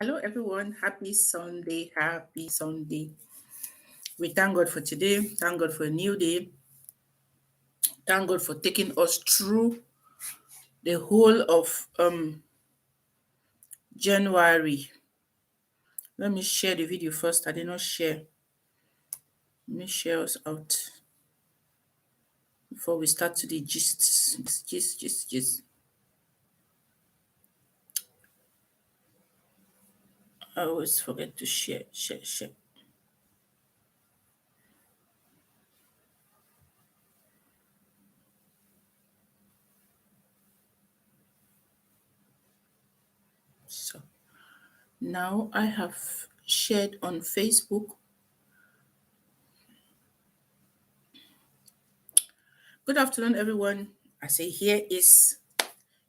Hello, everyone. Happy Sunday. Happy Sunday. We thank God for today. Thank God for a new day. Thank God for taking us through the whole of January. Let me share the video first. I did not share. Let me share us out before we start to the gist. Gist. I always forget to share. So now I have shared on Facebook. Good afternoon, everyone. I say here is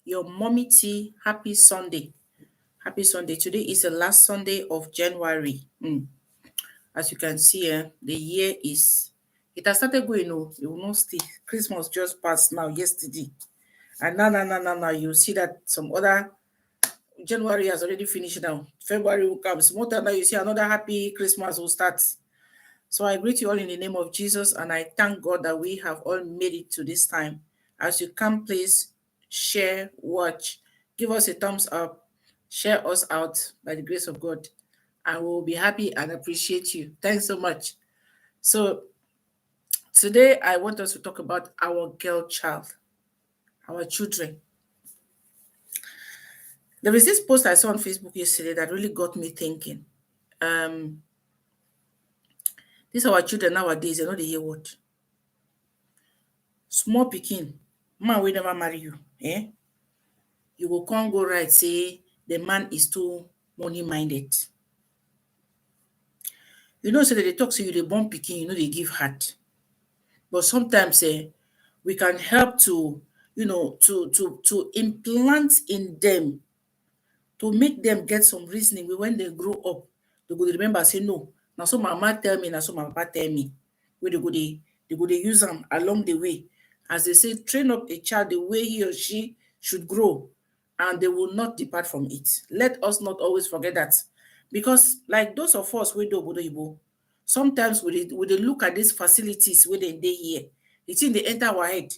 your mommy T. Happy Sunday. Happy Sunday. Today is the last Sunday of January. As you can see, the year is, it has started going, it will not stay. Christmas just passed now, yesterday. And now, you see that some other, January has already finished now. February will come. Some more time now, you see another happy Christmas will start. So I greet you all in the name of Jesus, and I thank God that we have all made it to this time. As you come, please share, watch, give us a thumbs up, share us out by the grace of God. I will be happy and appreciate you. Thanks so much. So today I want us to talk about our girl child, our children. There is this post I saw on Facebook yesterday that really got me thinking. Um, these our children nowadays, they know they hear what? Small pikin, man will never marry you. You go come go right say the man is too money minded. You know, say that they talk say you dey born pikin, you know they give heart. But sometimes we can help to, to implant in them, to make them get some reasoning when they grow up. They go dey remember say no, now so my mama tell me, now so my papa tell me. Where they go dey use them along the way. As they say, train up a child the way he or she should grow, and they will not depart from it. Let us not always forget that. Because like those of us we do Obodo Igbo, sometimes we dey look at these facilities where they here, the thing they enter our head.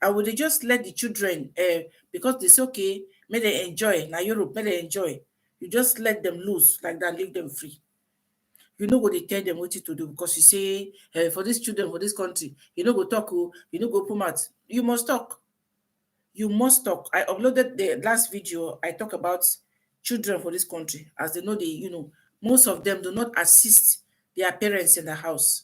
And we dey just let the children, because they say okay, may they enjoy. Now Europe, may they enjoy. You just let them loose like that, leave them free. You know what they tell them what to do, because you say, for these children, for this country, you know go talk, you know go put mouth. You must talk. You must talk. I uploaded the last video. I talk about children for this country, as they know most of them do not assist their parents in the house.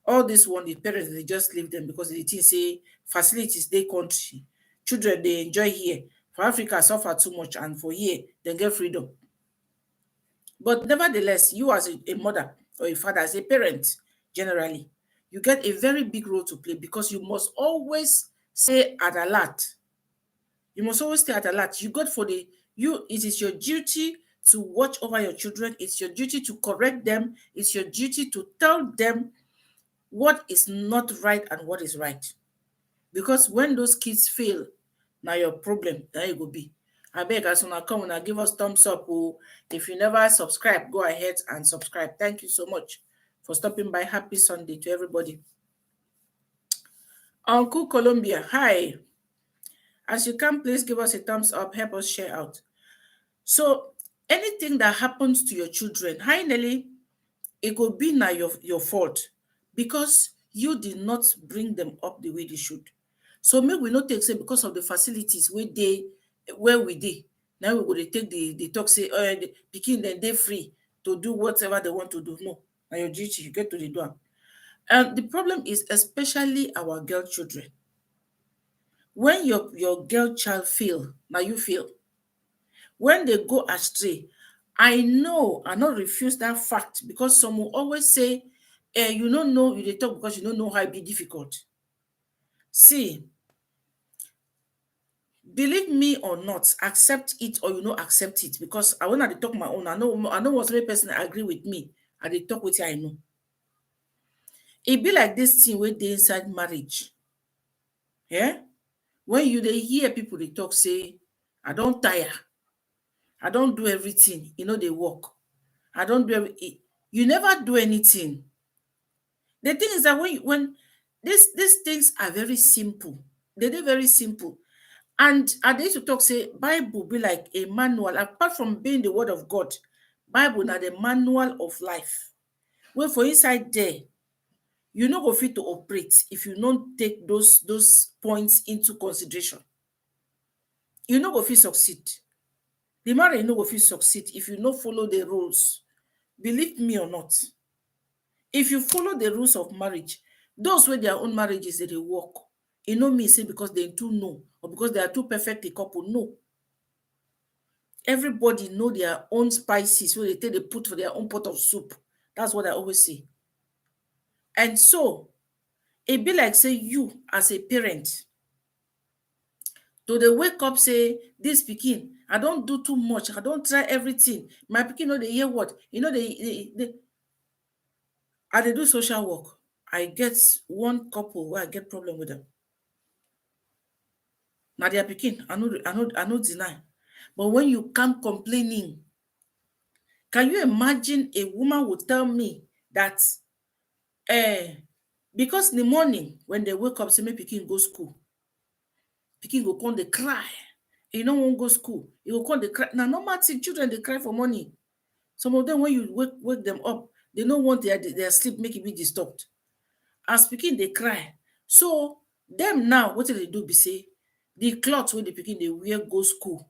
All this one, the parents they just leave them because they think say facilities they country. Children they enjoy here. For Africa suffer too much, and for here they get freedom. But nevertheless, you as a mother or a father, as a parent, generally, you get a very big role to play, because you must always stay at alert. You must always stay at alert. You got for the you. It is your duty to watch over your children. It's your duty to correct them. It's your duty to tell them what is not right and what is right. Because when those kids fail, now your problem, there you go be. I beg as una come and give us thumbs up. Oh, if you never subscribe, go ahead and subscribe. Thank you so much for stopping by. Happy Sunday to everybody. Uncle Columbia, hi. As you can, please give us a thumbs up, help us share out. So anything that happens to your children, hi Nelly, it could be now your fault, because you did not bring them up the way they should. So make we not take say because of the facilities where we dey, now we go dey take the talk say the pikin then they free to do whatever they want to do. No, now your duty, you get to the door. And the problem is especially our girl children. When your girl child fail, now you fail. When they go astray, I know I not refuse that fact, because some will always say, you don't know, you dey talk because you don't know how it be difficult. See, believe me or not, accept it or you no accept it, because I when I dey talk my own, I know what every person agree with me. I dey talk wetin I know. It be like this thing wey dey inside marriage. Yeah? When you dey hear people dey talk say, I don't tire. I don't do everything, they work. I don't do you never do anything. The thing is that when these things are very simple, they very simple. And I used to talk say Bible be like a manual, apart from being the word of God. Bible na the manual of life. Wey for inside there, you no go fit to operate if you no take those points into consideration. You no go fit succeed. The marriage no go fit succeed if you no follow the rules. Believe me or not. If you follow the rules of marriage, those wey their own marriages dey work, e no mean say because dem too know or because they are too perfect a couple. No. Everybody know their own spices wey dey take dey put for their own pot of soup. That's what I always say. And so, e be like say you as a parent to dey wake up say dis pikin, I don do too much, I don try everything, my pikin no dey hear word, I dey do social work. I get one couple wey I get problem with dem. Na their pikin, I no deny. But when you come complaining, can you imagine a woman would tell me that because in the morning when they wake up say make pikin go school, pikin go come dey cry, e no wan go school, e go come dey cry. Na normal thing, children dey cry for morning. Some of them, when you wake them up, they no want their sleep make e be disturbed. As pikin dey cry, so dem now wetin dey do be say the cloth wey the pikin dey wear go school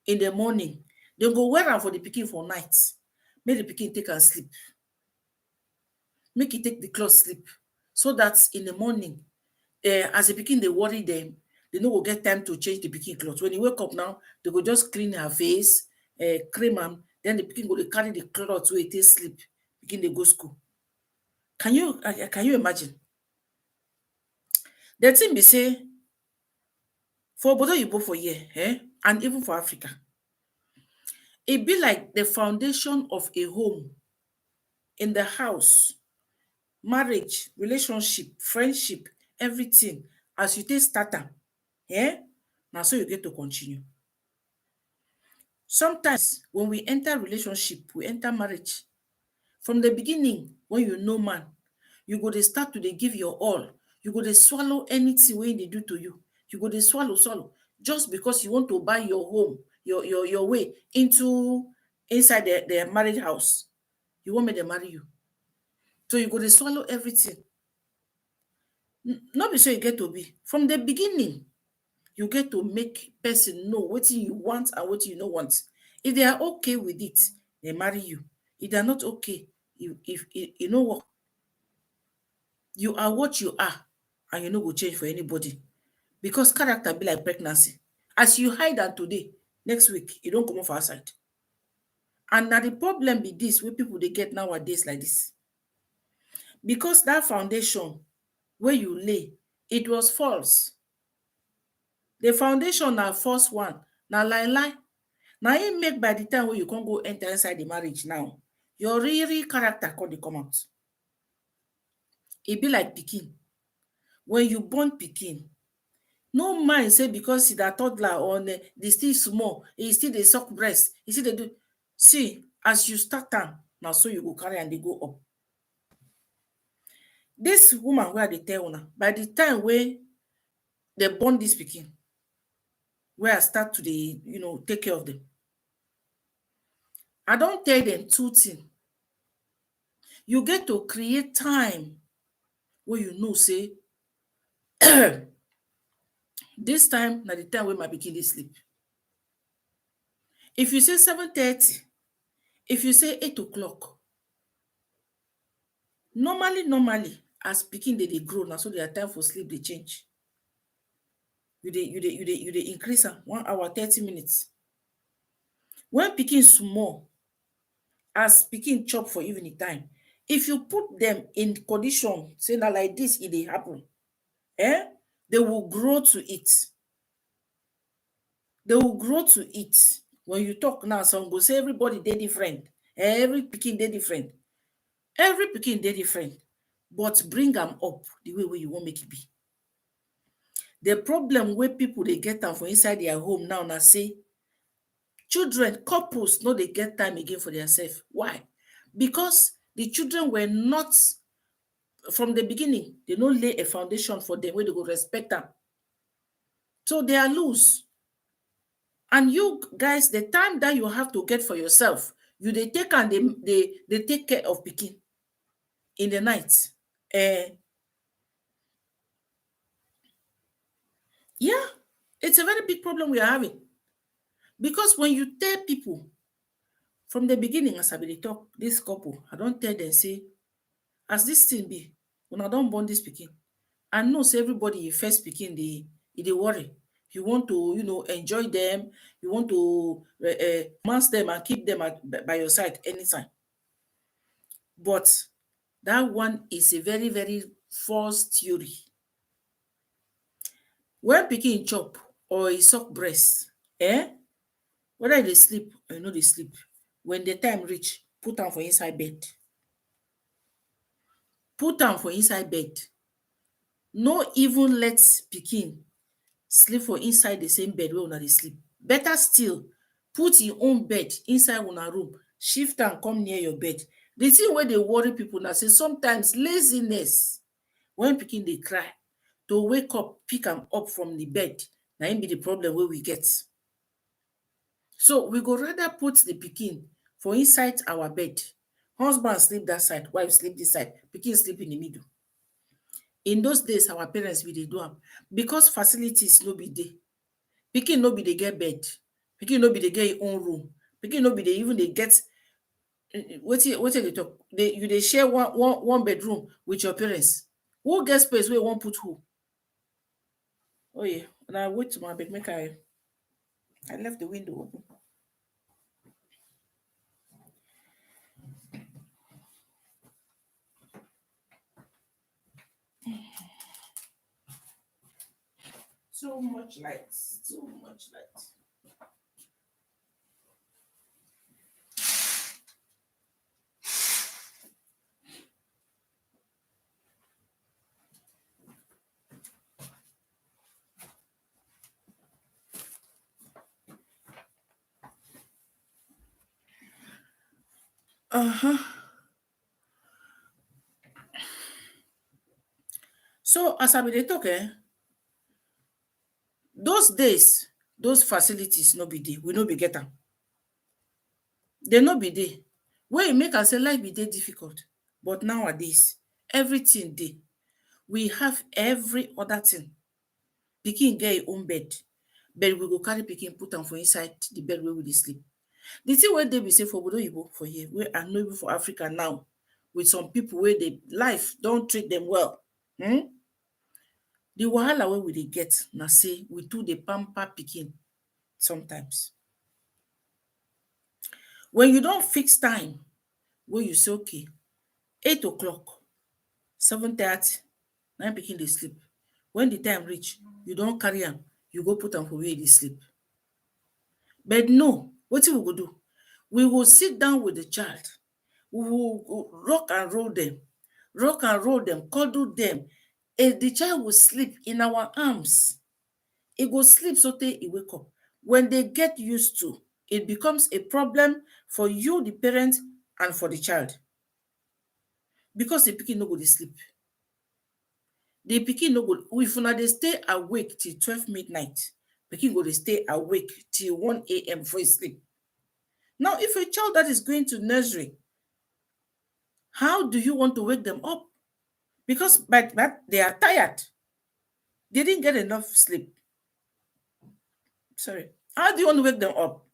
in the morning, dem go wear am for the pikin for night, make the pikin take am sleep, make e take the cloth sleep, so that in the morning, as the pikin dey worry dem, they no go get time to change the pikin cloth. When e wake up now, they go just clean her face, cream am, then the pikin go dey carry the cloth wey e take sleep, pikin dey go school. Can you imagine? The thing be say, for obodo oyibo for here, and even for Africa, e be like the foundation of a home, in the house, marriage, relationship, friendship, everything, as you take start am, na so you get to continue. Sometimes when we enter relationship, we enter marriage, from the beginning, when you know man, you go dey start to dey give your all. You go dey swallow anything wey dey do to you. You go dey swallow, just because you want to buy your home, your way inside the marriage house. You want make dem marry you. So you go dey swallow everything. No be so e get to be. From the beginning, you get to make person know wetin you want and wetin you no want. If they are okay with it, they marry you. If they are not okay, if e no work, you are what you are, and you no go change for anybody. Because character be like pregnancy. As you hide am today, next week e don comot for outside. And na the problem be this wey people dey get nowadays like this. Because that foundation wey you lay, it was false. The foundation na false one, na lie. Na im make by the time wey you come go enter inside the marriage now, your real character come dey come out. E be like pikin. When you born pikin, no mind say because e na toddler or dey still small, e still dey suck breast, e still dey do. See, as you start am, na so you go carry am dey go up. This woman wey I dey tell una, by the time wey dem born this pikin, wey I start to dey take care of dem, I don tell dem two things. You get to create time wey you know say this time na the time wey my pikin dey sleep. If you say 7:30, if you say 8 o'clock, normally, as pikin dey grow, na so their time for sleep dey change. You dey increase am 1 hour 30 minutes. When pikin small, as pikin chop for evening time, if you put dem in condition say na like this e dey happen, they will grow to it. They will grow to it. When you talk now, some go say everybody dey different. Every pikin dey different. Every pikin dey different. But bring am up the way wey you wan make e be. The problem wey people dey get am for inside their home now na say Children, couples, no, they get time again for themselves. Why? Because the children were not from the beginning, they don't lay a foundation for them where they go respect them. So they are loose. And you guys, the time that you have to get for yourself, you they take and they take care of pikin in the night. Eh, yeah, it's a very big problem we are having. Because when you tell people from the beginning, as I be dey talk, this couple, I don't tell them, say, as this thing be, when I don't born this pikin, I know say everybody you first pikin they worry. You want to, enjoy them. You want to mass them and keep them by your side anytime. But that one is a very, very false theory. When pikin chop or e suck breast, whether e dey sleep or e no dey sleep, when the time reach, put am for inside bed. Put am for inside bed. No even let pikin sleep for inside the same bed wey una dey sleep. Better still, put im own bed inside una room, shift am come near your bed. The thing wey dey worry people na say sometimes laziness, when pikin dey cry, to wake up, pick am up from the bed, na im be the problem wey we get. So we go rather put the pikin for inside our bed. Husband sleep that side, wife sleep this side, pikin sleep in the middle. In those days, our parents be dey do am because facilities no be dey. Pikin no be dey get bed, pikin no be dey get im own room, pikin no be dey even dey get wetin dey talk, you dey share one bedroom with your parents. Who get space wey wan put who? Oh yeah, una wait ma abeg make I left the window open. Too much light, too much light. Uh-huh. So as I be dey talk, those days, those facilities no be dey, we no be get am. They no be dey. Wey e make am say life be dey difficult. But nowadays, everything dey. We have every other thing. Pikin get im own bed, but we go carry pikin put am for inside the bed wey we dey sleep. The thing wey dey be say for obodo oyibo for here, wey I know even for Africa now, with some people wey dey life don treat them well. The wahala wey we dey get na say we too dey pamper pikin sometimes. When you don fix time wey you say okay, 8 o'clock, 7:30, na im pikin dey sleep. When the time reach, you don carry am, you go put am for where e dey sleep. But no, wetin we go do? We go sit down with the child, we go rock and roll them, cuddle them. The child will sleep in our arms. E go sleep sotey e wake up. When they get used to, it becomes a problem for you, the parent, and for the child. Because the pikin no go dey sleep. The pikin no go, if una dey stay awake till 12 midnight, pikin go dey stay awake till 1 a.m. before e sleep. Now, if a child that is going to nursery, how do you want to wake them up? Because by that they are tired. They didn't get enough sleep. Sorry. How do you want to wake them up?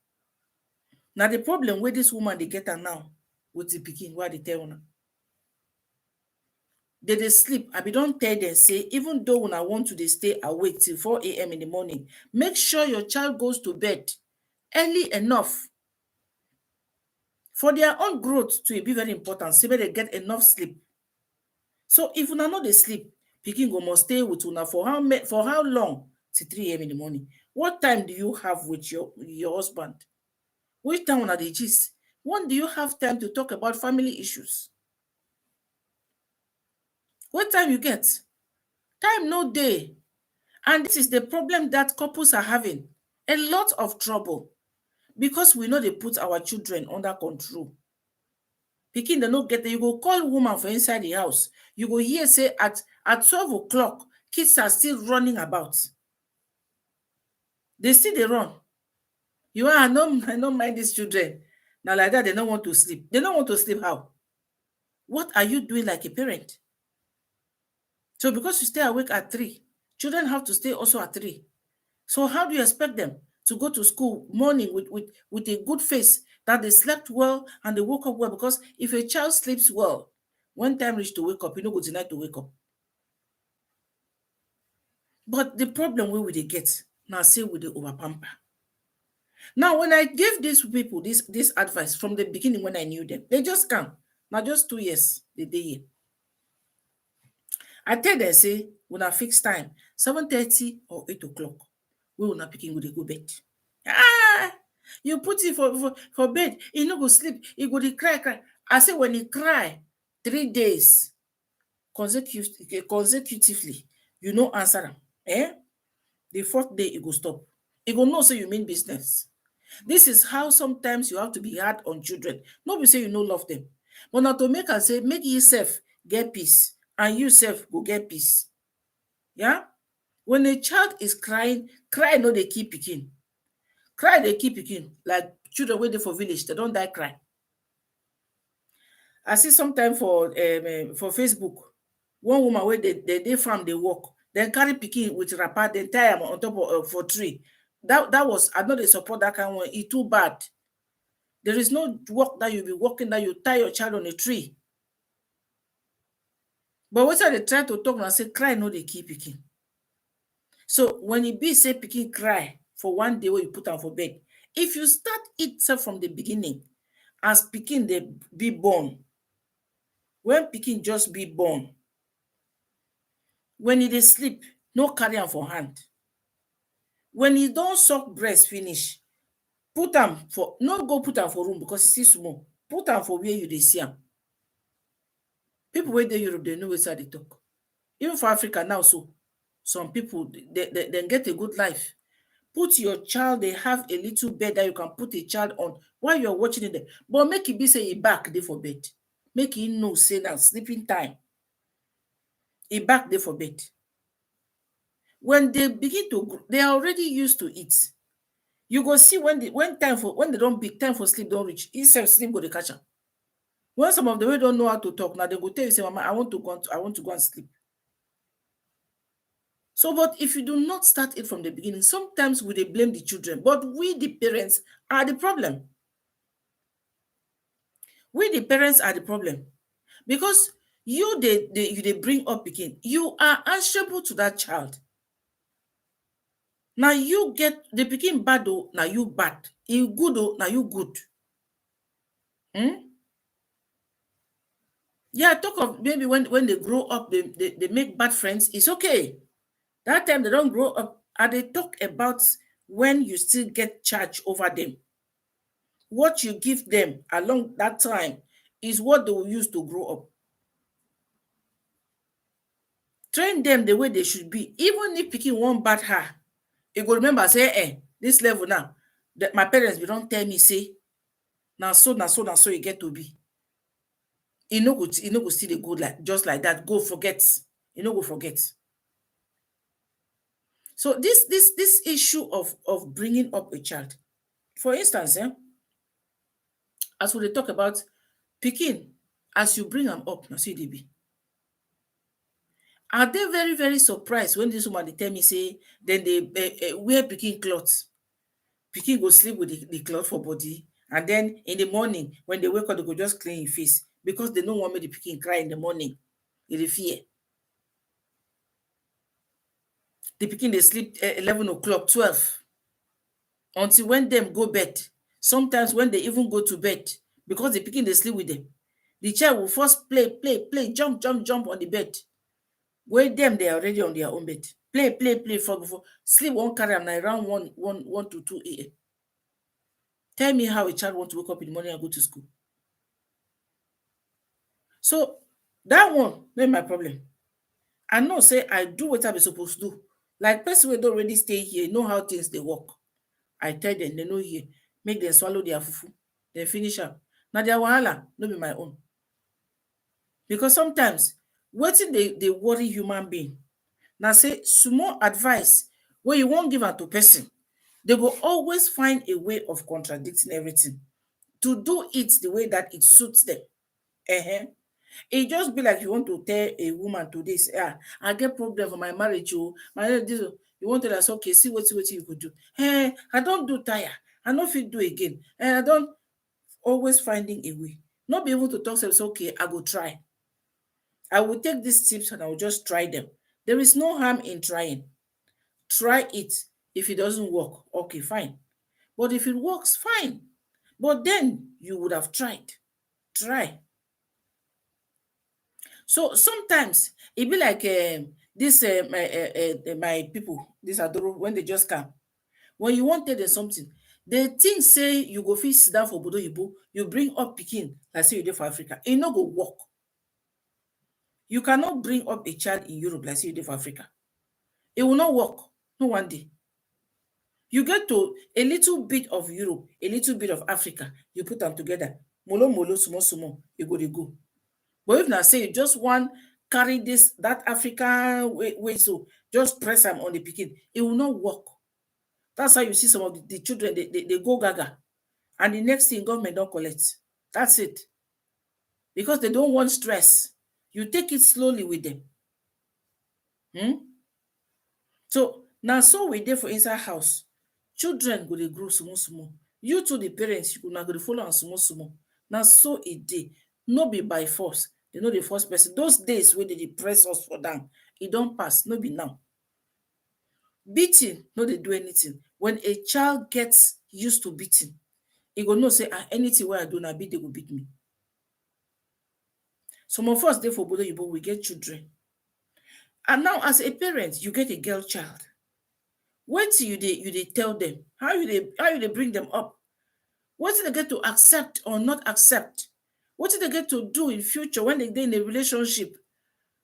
Now the problem where this woman they get her now with the pikin, why they tell una? They sleep. I be don't tell them say, even though when I want to they stay awake till 4 a.m. in the morning, make sure your child goes to bed early enough for their own growth to be very important. So they get enough sleep. So if una no dey sleep, pikin go must stay with una for how long? Till 3 a.m. in the morning. What time do you have with your husband? Which time una dey gist? When do you have time to talk about family issues? What time you get? Time no dey. And this is the problem that couples are having. A lot of trouble. because we know they put our children under control. Pikin, they no get there. You go call woman for inside the house. You go hear say at 12 o'clock, kids are still running about. They still they run. You are, I don't mind these children. Now like that, they don't want to sleep. They don't want to sleep how? What are you doing like a parent? So because you stay awake at 3, children have to stay also at 3. So how do you expect them to go to school morning with a good face that they slept well and they woke up well? Because if a child sleeps well, when time reach to wake up, you know go tonight to wake up. But the problem wey we dey get na say we dey over pamper. Now, when I gave these people this advice from the beginning when I knew them, they just come. Now just 2 years they dey here. I tell them say una fix time 7:30 or 8 o'clock. Wey una pikin go dey go bed. Ah, you put it for bed, e no go sleep, e go dey cry. I say when e cry 3 days consecutively, you no answer am. The 4th day e go stop. E go know say you mean business. This is how sometimes you have to be hard on children. No be say you no love them, but na to make am say make you sef get peace and you sef go get peace. Yeah? When a child is crying, cry no dey kill pikin. Cry dey kill pikin. Like children wey dey for village, they don die cry. I see sometime for Facebook, one woman wey dey farm dey work, dem carry pikin with wrapper, dem tie am on top of for tree. That was, I no dey support that kind one. E too bad. There is no work that you be working that you tie your child on a tree. But wetin I dey try to talk na say cry no dey kill pikin. So when e be say pikin cry for one day wey you put am for bed, if you start it sef from the beginning, as pikin dey be born, when pikin just be born, when e dey sleep, no carry am for hand. When e don suck breast finish, put am for, no go put am for room because e still small. Put am for where you dey see am. People wey dey Europe, they know wetin I dey talk. Even for Africa now, so some people they get a good life. Put your child, they have a little bed that you can put a child on while you're watching it there. But make it be say e back dey for bed. Make e know say na sleeping time. E back dey for bed. When they begin to grow, they are already used to it. You go see when they don't big time for sleep don't reach, e sef sleep go dey catch am. When some of them wey don't know how to talk, now they go tell you say, Mama, I want to go and sleep. So, but if you do not start it from the beginning, sometimes we dey blame the children, but we the parents are the problem. We the parents are the problem. Because you dey bring up pikin, you are answerable to that child. Now you get the pikin bad o, now you bad. E good o, now you good. Yeah, talk of maybe when they grow up, they make bad friends. It's okay. That time they don't grow up, and they talk about when you still get charge over them. What you give them along that time is what they will use to grow up. Train them the way they should be. Even if pikin one bad her, you go remember say, this level now, that my parents don't tell me say, now so you get to be. You no go see the good like just like that. Go forget. You no go forget. So this issue of bringing up a child, for instance, as we dey talk about pikin, as you bring am up, na so e dey be. Are they very, very surprised when this woman dey tell me say then they wear pikin cloth? Pikin go sleep with the cloth for body, and then in the morning when they wake up, they go just clean your face because they no want make the pikin cry in the morning. They dey fear. The pikin dey sleep 11 o'clock, 12 until when them go bed. Sometimes when they even go to bed, because the pikin dey sleep with them, the child will first play, jump on the bed. Wey them they are already on their own bed. Play for before sleep won't carry am around 1 to 2 a.m. Tell me how a child want to wake up in the morning and go to school. So that one, not my problem. I know say I do what I'm supposed to do. Like person wey don already stay here, know how things they work. I tell them, they know here. make dem swallow their fufu, dem finish am. Na their wahala, no be my own. Because sometimes wetin dey worry human being na say small advice wey you wan give am to person, they go always find a way of contradicting everything to do it the way that it suits them. Ehen. E just be like you want to tell a woman today say, I get problem for my marriage oh, my this oh. You wan tell her say okay, see wetin you go do. I don do tire, I no fit do again. I don always finding a way. No be able to talk say okay, I go try. I will take these tips and I will just try them. There is no harm in trying. Try it. If it doesn't work, okay, fine. But if it works, fine. But then you would have tried. Try. So sometimes it be like this my people, this Adoro, when they just come. When you want tell them something, they think say you go fit sit down for Obodo Oyibo, you bring up Pikin like say you dey for Africa. E no go work. You cannot bring up a child in Europe like say you dey for Africa. It will not work. No one day. You get to a little bit of Europe, a little bit of Africa, you put them together. Molo molo, small small, you go dey go. But if na say you just want carry this that African way so just press am on the Pikin, it will not work. That's how you see some of the children they go gaga, and the next thing government don't collect. That's it. Because they don't want stress. You take it slowly with them. So now so we dey for inside house, children go dey grow small small. You too, the parents, you go dey follow am small small. Na so e dey. No be by force. They no dey force person. Those days wey dey press us for down, e don pass, no be now. Beating no dey do anything. When a child gets used to beating, e go know say anything wey I do na beat, they go beat me. Some of us dey for Obodo Oyibo, we get children. And now as a parent, you get a girl child. Wetin you dey tell them? How you dey bring them up? Wetin they get to accept or not accept? Wetin they get to do in future when they dey in a relationship,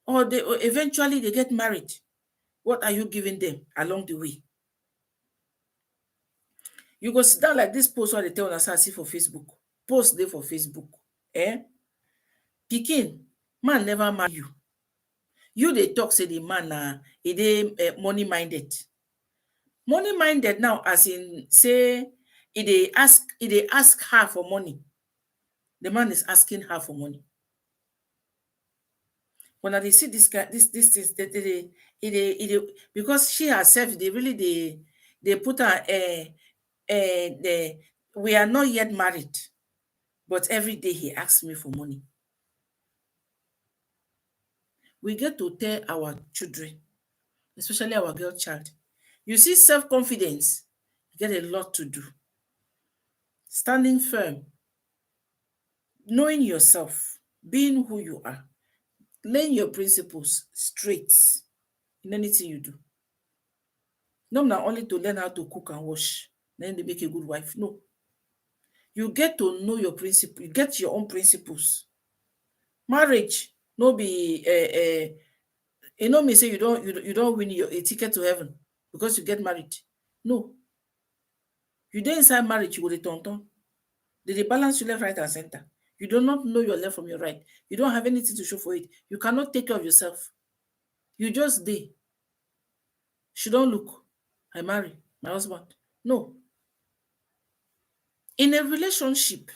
or eventually they get married? What are you giving them along the way? You go sit down like this post wey I dey tell una say I see for Facebook. Post dey for Facebook. Pikin, man never marry you. You dey talk say the man na e dey money minded. Money minded now as in say e dey ask her for money. The man is asking her for money. When I dey see this guy, this things, because she herself, they really they put her we are not yet married, but every day he asks me for money. We get to tell our children, especially our girl child, you see, self-confidence, you get a lot to do. Standing firm, knowing yourself, being who you are, laying your principles straight in anything you do. Not only to learn how to cook and wash, then they make a good wife. No. You get to know your principle. You get your own principles. Marriage, no be you know me say you don't win a ticket to heaven because you get married. No. You dey inside marriage, you go dey turn. They balance you left, right, and center. You do not know your left from your right. You don't have anything to show for it. You cannot take care of yourself. You just dey. She don't look. I marry my husband. No. In a relationship,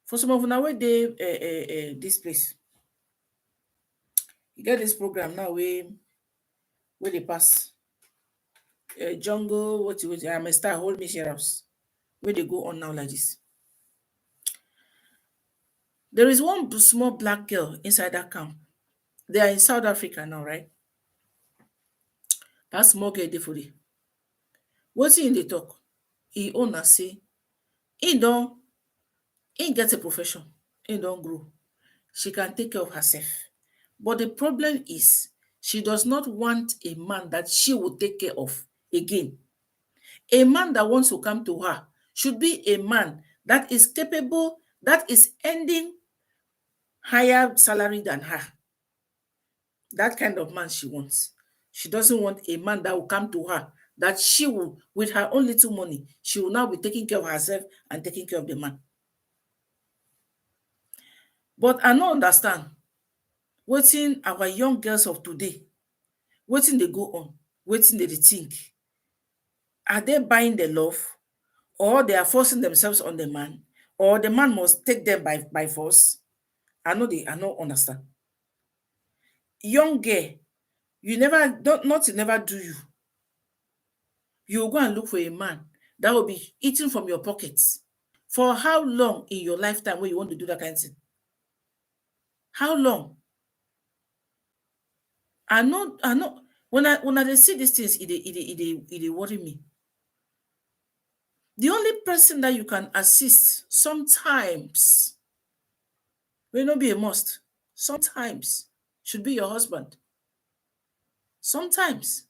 for some of una wey dey this place, you get this program now where they pass jungle, what I'm a star, hold me sheriffs, where they go on now like this. There is one small black girl inside that camp. They are in South Africa now, right? That small girl dey for there. Wetin dey talk? He own na say he get a profession, he don grow. She can take care of herself. But the problem is she does not want a man that she will take care of again. A man that wants to come to her should be a man that is capable, that is earning higher salary than her. That kind of man she wants. She doesn't want a man that will come to her that she will, with her own little money, she will now be taking care of herself and taking care of the man. But I no understand wetin our young girls of today, wetin dey go on, wetin dey think. Are they buying the love, or they are forcing themselves on the man, or the man must take them by force? I no understand. Young girl, you never don't nothing never do you. You will go and look for a man that will be eating from your pockets. For how long in your lifetime when you want to do that kind of thing? How long? I know when I dey see these things, it dey worry me. The only person that you can assist sometimes, may not be a must, sometimes should be your husband. Sometimes.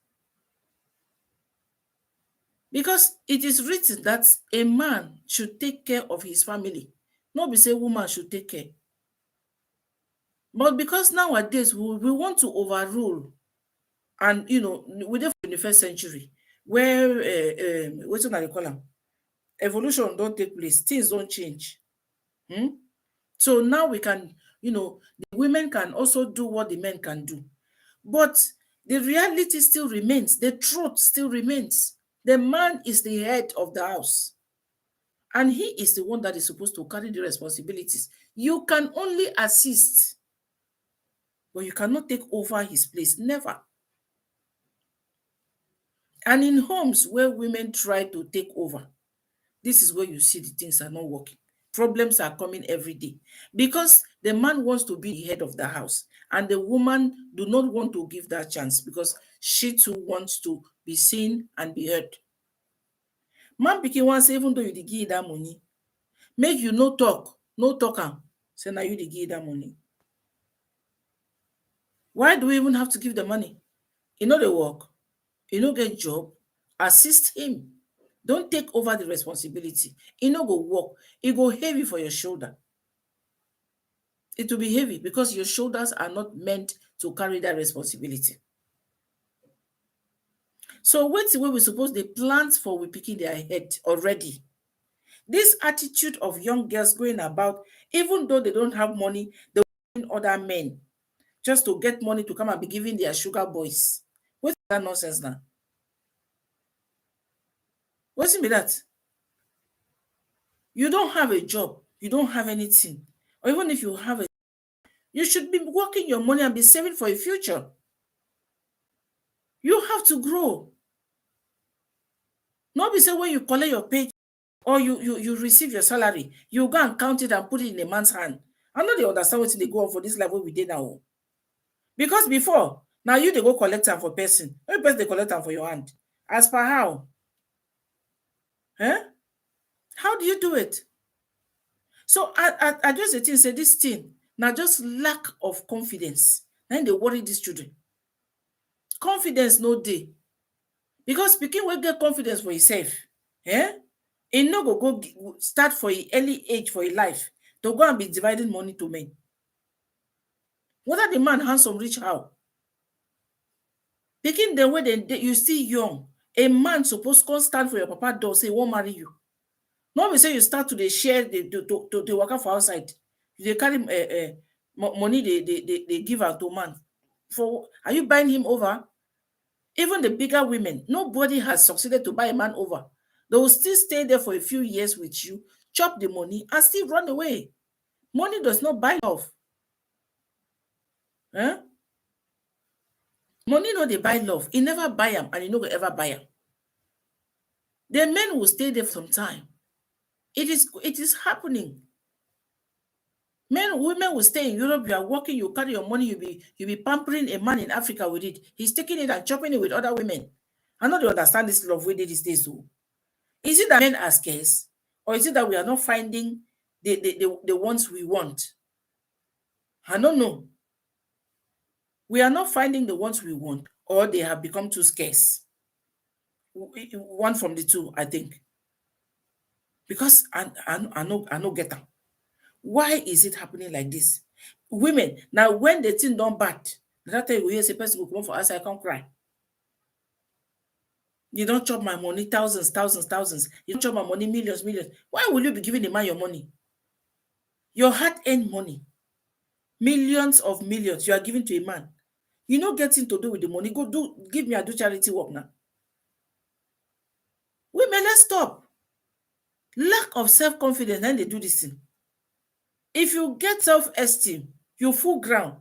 Because it is written that a man should take care of his family. Not be say woman should take care. But because nowadays we want to overrule, and we dey for 21st century, where wetin I dey call am, evolution don take place, things don change. So now we can, the women can also do what the men can do. But the reality still remains, the truth still remains. The man is the head of the house, and he is the one that is supposed to carry the responsibilities. You can only assist, but you cannot take over his place. Never. And in homes where women try to take over, this is where you see the things are not working. Problems are coming every day because the man wants to be the head of the house, and the woman do not want to give that chance because she too wants to be seen and be heard. Man pikin wan say even though you dey give that money, make you no talk am, say na you dey give that money. Why do we even have to give the money? E no dey work, e no get job, assist him. Don't take over the responsibility. E no go work, e go heavy for your shoulder. It will be heavy because your shoulders are not meant to carry that responsibility. So wetin wey we suppose dey plant for we pikin their head already. This attitude of young girls going about, even though they don't have money, they will other men just to get money to come and be giving their sugar boys. What's that nonsense now? Wetin be that? You don't have a job, you don't have anything, or even if you have it, you should be working your money and be saving for a future. You have to grow. Not be say when you collect your pay or you receive your salary, you go and count it and put it in a man's hand. I know they understand wetin dey go on for this life wey we dey now. Because before, now you dey go collect am for person. Every person dey collect am for your hand. As per how? How do you do it? So I just dey think say this thing na just lack of confidence. Na im dey worry these children. Confidence no dey. Because pikin wey get confidence for himself, e no go start for a early age for a life to go and be dividing money to men. Whether the man handsome reach how? Pikin dem wey dem dey, you still young, a man suppose come stand for your papa door say e wan marry you. No be say you start to dey share dey waka for outside. You dey carry money dey give am to man. Are you buying him over? Even the bigger women, nobody has succeeded to buy a man over. They will still stay there for a few years with you, chop the money, and still run away. Money does not buy love. Money no dey buy love. E never buy am, and e no go ever buy am. The men will stay there for some time. It is happening. Women will stay in Europe. You are working, you carry your money, you be pampering a man in Africa with it. He's taking it and chopping it with other women. I know they understand this love way these days. So, is it that men are scarce, or is it that we are not finding the ones we want? I don't know. We are not finding the ones we want, or they have become too scarce. One from the two, I think. Because I no get them. Why is it happening like this? Women, now when the thing don't bad, that time you hear say person go come for outside, come cry. You don't chop my money, thousands, thousands, thousands. You don't chop my money, millions, millions. Why will you be giving the man your money? Your hard-earned money, millions of millions you are giving to a man. You know getting to do with the money. Go give me a do charity work now. Women, let's stop. Lack of self-confidence, then they do this thing. If you get self-esteem, you full ground.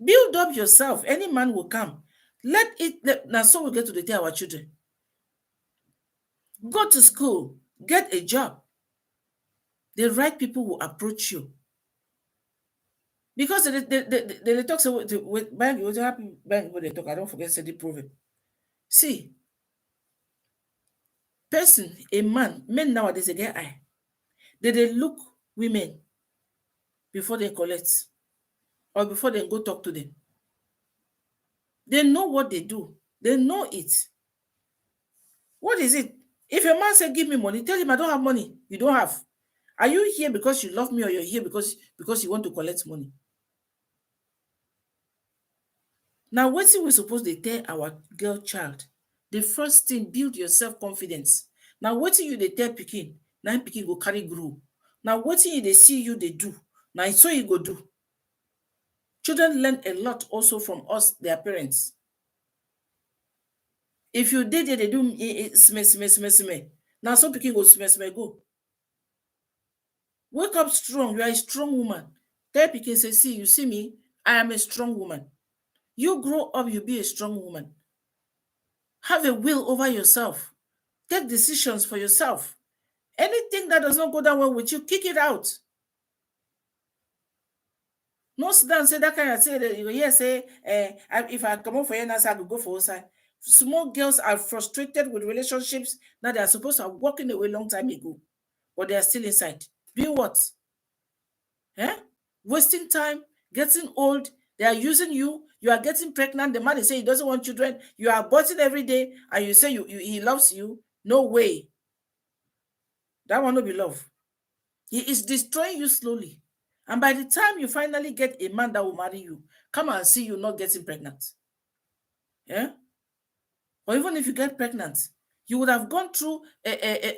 Build up yourself. Any man will come. Now so we get to tell our children. Go to school, get a job. The right people will approach you. Because they talk so with bank, you happy bank when they talk. I don't forget say the proverb. See, person, a man, men nowadays they get eye. They look women before they collect or before they go talk to them. They know what they do. They know it. What is it? If a man say give me money, tell him I don't have money. You don't have. Are you here because you love me or you're here because you want to collect money? Now, what we supposed to tell our girl child? The first thing, build your self-confidence. Now, what you they tell pikin, now pikin go carry grow. Now, what you they see you they do, now so you go do. Children learn a lot also from us, their parents. If you did it, they do smell. Now, some pikin go smell go. Wake up strong. You are a strong woman. Tell pikin say, see, you see me, I am a strong woman. You grow up, you be a strong woman. Have a will over yourself. Take decisions for yourself. Anything that does not go down well with you, kick it out. No sit down say that kind of say that you hear say, if I come up for you now, I will go for outside. Small girls are frustrated with relationships that they are supposed to have walking away long time ago, but they are still inside. Doing what? Eh? Wasting time, getting old. They are using you. You are getting pregnant. The man is saying he doesn't want children. You are aborting every day, and you say he loves you. No way. That one will be love. He is destroying you slowly. And by the time you finally get a man that will marry you, come and see you not getting pregnant. Yeah? Or even if you get pregnant, you would have gone through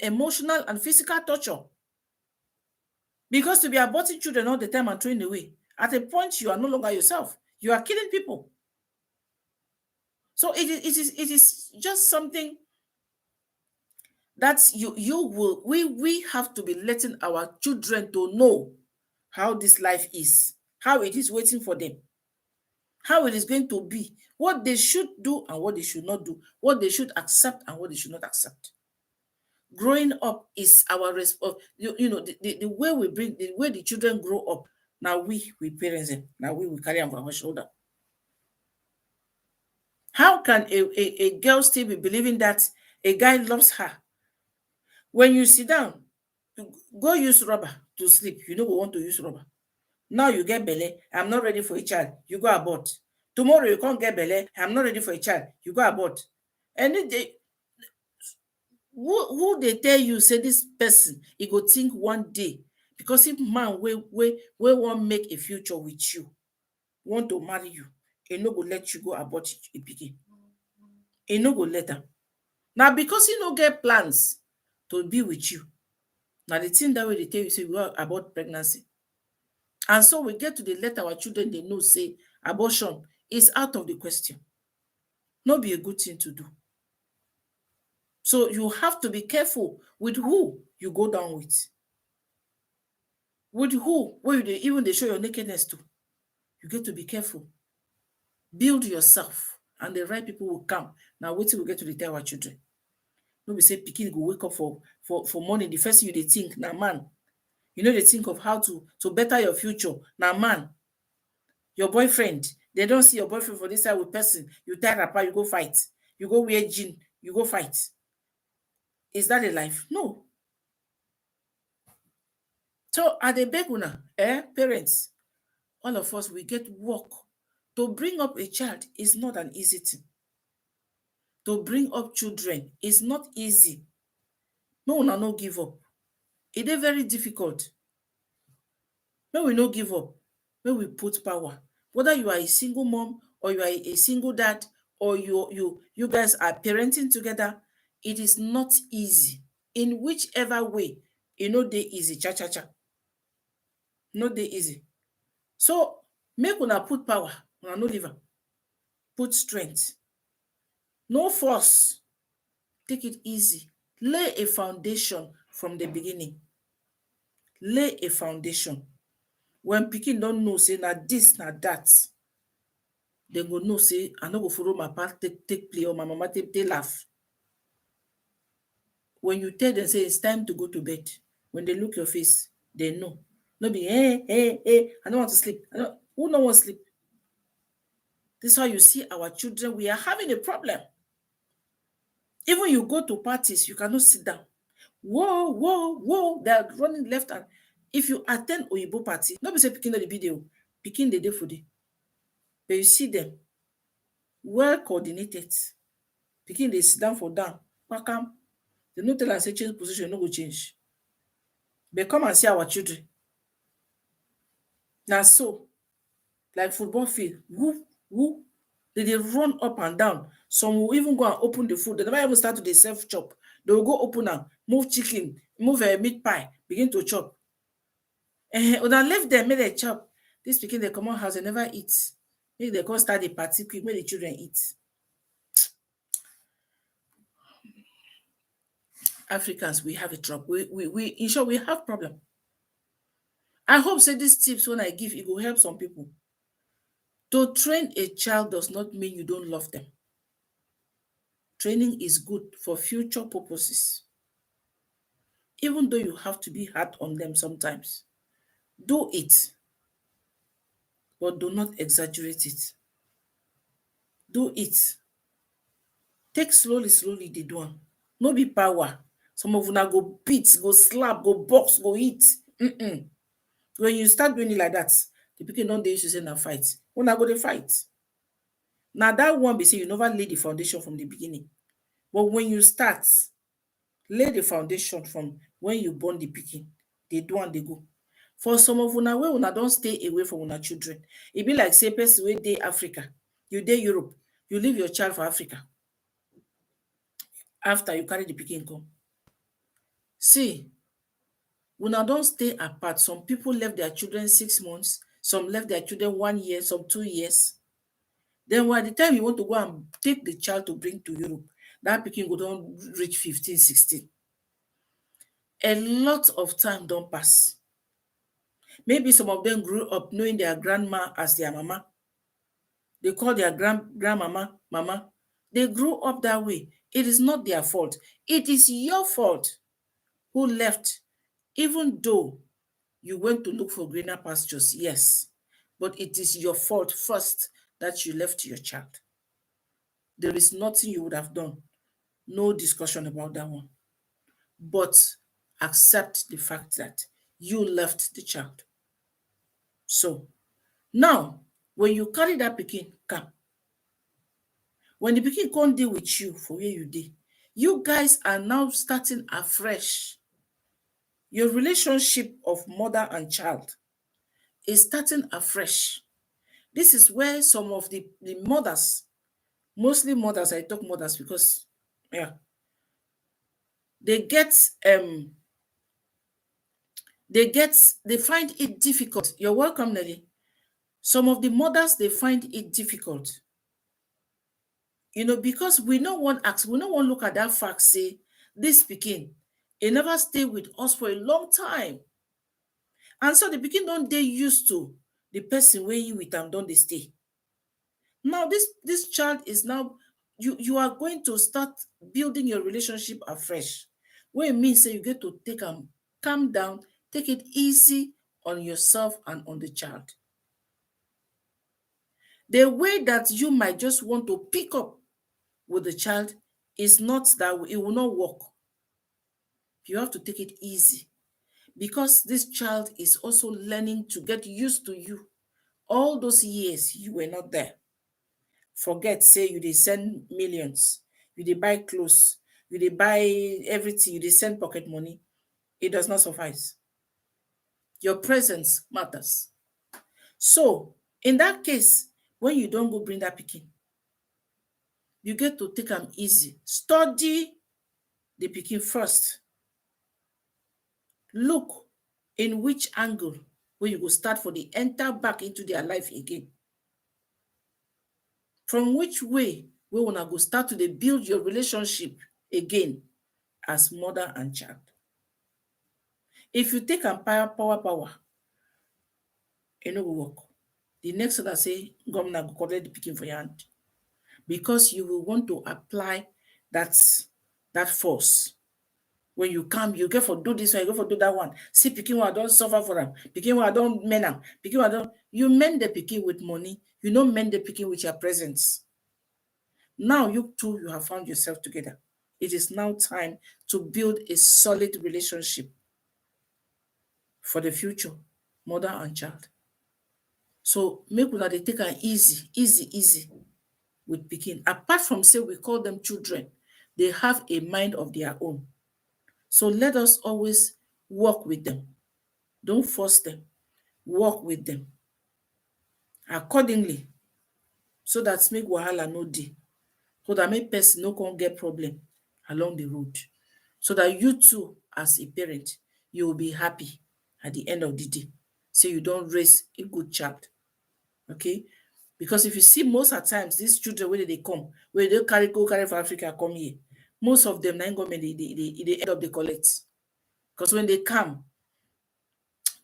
emotional and physical torture. Because to be aborting children all the time and throwing away, at a point you are no longer yourself. You are killing people. So it is just something that we have to be letting our children to know how this life is, how it is waiting for them, how it is going to be, what they should do and what they should not do, what they should accept and what they should not accept. Growing up is our you know the way we bring the way the children grow up. Now we parents them. Now we carry them on our shoulder. How can a girl still be believing that a guy loves her? When you sit down, you go use rubber to sleep. You don't want to use rubber. Now you get belle. I'm not ready for a child. You go abort. Tomorrow you can't get belle. I'm not ready for a child. You go abort. Any day, who they tell you say this person, he go think one day because if man we want make a future with you, want to marry you, he no go let you go abort a pikin. He no go let am. Now because he no get plans to be with you. Now the thing that way they tell you say we are about pregnancy. And so we get to the let our children they know say abortion is out of the question. Not be a good thing to do. So you have to be careful with who you go down with. With who, where you even they show your nakedness to. You get to be careful. Build yourself, and the right people will come. Now wait till we get to the tell our children. No be say pikin go wake up for morning. The first thing you they think, now man. You know they think of how to better your future. Now man, your boyfriend, they don't see your boyfriend for this side with person. You tie wrapper, you go fight. You go wear jean, you go fight. Is that a life? No. So at the beg una, parents, all of us we get work. To bring up a child is not an easy thing. To bring up children is not easy. No una no give up. It is very difficult. When we no give up, when we put power, whether you are a single mom or you are a single dad or you guys are parenting together, it is not easy. In whichever way, e no dey easy, cha cha cha, no dey easy. So make una put power, una no leave am, put strength, no force, take it easy, lay a foundation from the beginning, lay a foundation. When pikin don know say na dis na dat, dem go know say I no go follow my papa take play or my mama take laugh. When you tell dem say it's time to go to bed, when they look your face, they know. No be I no want to sleep. Who no wan sleep? This is why you see our children, we are having a problem. Even you go to parties, you cannot sit down. Whoa, whoa, whoa, they are running left and if you attend Oyibo party, no be say pikin no dey be there o, pikin dey for there. But you see them well coordinated. Pikin dey sit down for down, pakam. They no tell am say change position, no go change. But come and see our children. Na so, like football field, whoop, whoop, they run up and down. Some will even go and open the food. They never even start to dey serve chop. They will go open am, move chicken, move meat pie, begin to chop. Una leave dem make dem chop. Dis pikin dey comot house, dem never eat. Make dem come start the party quick, make the children eat. Africans, we have a trouble. We in short, we have problem. I hope say these tips when I give, it will help some people. To train a child does not mean you don't love them. Training is good for future purposes. Even though you have to be hard on them sometimes, do it, but do not exaggerate it. Do it. Take slowly, slowly, dey do am. No be power. Some of una go beat, go slap, go box, go hit. When you start doing it like that, the pikin don dey used to say na fight. Una go dey fight. Na that one be say you never lay the foundation from the beginning. But when you start, lay the foundation from when you born the pikin, dey do am dey go. For some of una wey una don stay away from una children, e be like say person wey dey Africa, you dey Europe, you leave your child for Africa after you carry the pikin come. See, una don stay apart. Some people left their children 6 months, some left their children 1 year, some 2 years. Then by the time you want to go and take the child to bring to Europe, that pikin go don reach 15, 16. A lot of time don pass. Maybe some of them grew up knowing their grandma as their mama. They call their grandmama mama. They grew up that way. It is not their fault. It is your fault who left, even though you went to look for greener pastures, yes. But it is your fault first that you left your child. There is nothing you would have done. No discussion about that one. But accept the fact that you left the child. So now, when you carry that pikin come, when the pikin come dey with you for where you dey, you guys are now starting afresh. Your relationship of mother and child is starting afresh. This is where some of the mothers, mostly mothers, I talk mothers because yeah, they find it difficult. You're welcome, Nelly. Some of the mothers, they find it difficult. Because we no wan ask, we no wan look at that fact, say, this pikin, e never stay with us for a long time. And so the pikin don dey used to the person wey you with am don dey stay. Now, this child is now, you are going to start building your relationship afresh. Wey e mean say you get to take am, calm down, take it easy on yourself and on the child. The way that you might just want to pick up with the child is not that way. It will not work. You have to take it easy because this child is also learning to get used to you. All those years you were not there. Forget, say you dey send millions, you dey buy clothes, you dey buy everything, you dey send pocket money. It does not suffice. Your presence matters. So, in that case, when you don't go bring that pikin, you get to take am easy. Study the pikin first. Look in which angle wey you go start for the enter back into their life again. From which way wey una go start to dey build your relationship again as mother and child. If you take am power, e no go work. The next thing I say, governor go collect the pikin for your hand, because you will want to apply that force. When you come, you get for do this one, you go for do that one. See pikin wey I don suffer for am, pikin wey I don mend am, pikin wey I don. You mend the pikin with money, you no mend the pikin with your presence. Now you two, you have found yourself together. It is now time to build a solid relationship for the future, mother and child. So make una dey take am easy with pikin. Apart from say we call them children, they have a mind of their own. So let us always work with them. Don't force them. Work with them accordingly, so that make wahala no dey, so that make person no come get problem along the road. So that you too, as a parent, you will be happy at the end of the day. Say you don raise a good child. Okay? Because if you see, most of times these children wey dey come, wey dey carry for Africa come here, most of them na im government dey end up dey collect. Because when they come,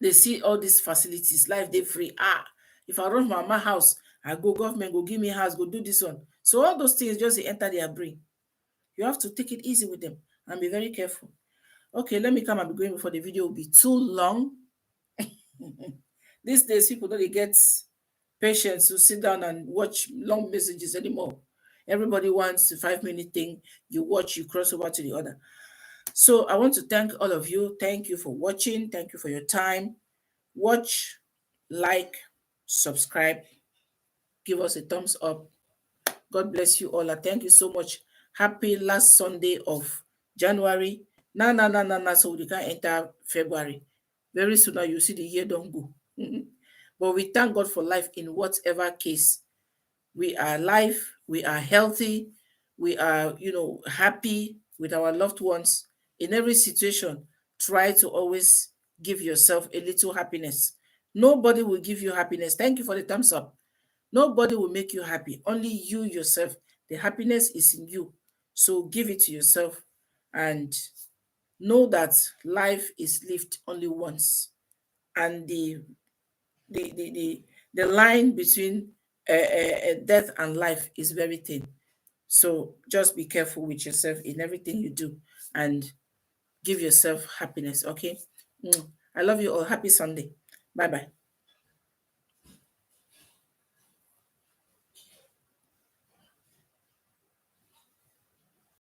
they see all these facilities, life dey free. If I run my mama house, I go, government go give me house, go do this one. So all those things just dey enter their brain. You have to take it easy with them and be very careful. Okay, let me come and be going before the video will be too long. These days, people don't get patience to sit down and watch long messages anymore. Everybody wants a 5-minute thing. You watch, you cross over to the other. So I want to thank all of you. Thank you for watching. Thank you for your time. Watch, like, subscribe, give us a thumbs up. God bless you all. Thank you so much. Happy last Sunday of January. So we can enter February. Very soon now you see the year don't go. But we thank God for life in whatever case. We are alive, we are healthy, we are, happy with our loved ones. In every situation, try to always give yourself a little happiness. Nobody will give you happiness. Thank you for the thumbs up. Nobody will make you happy. Only you yourself. The happiness is in you. So give it to yourself and know that life is lived only once. And the line between death and life is very thin. So just be careful with yourself in everything you do and give yourself happiness. Okay. I love you all. Happy Sunday. Bye bye.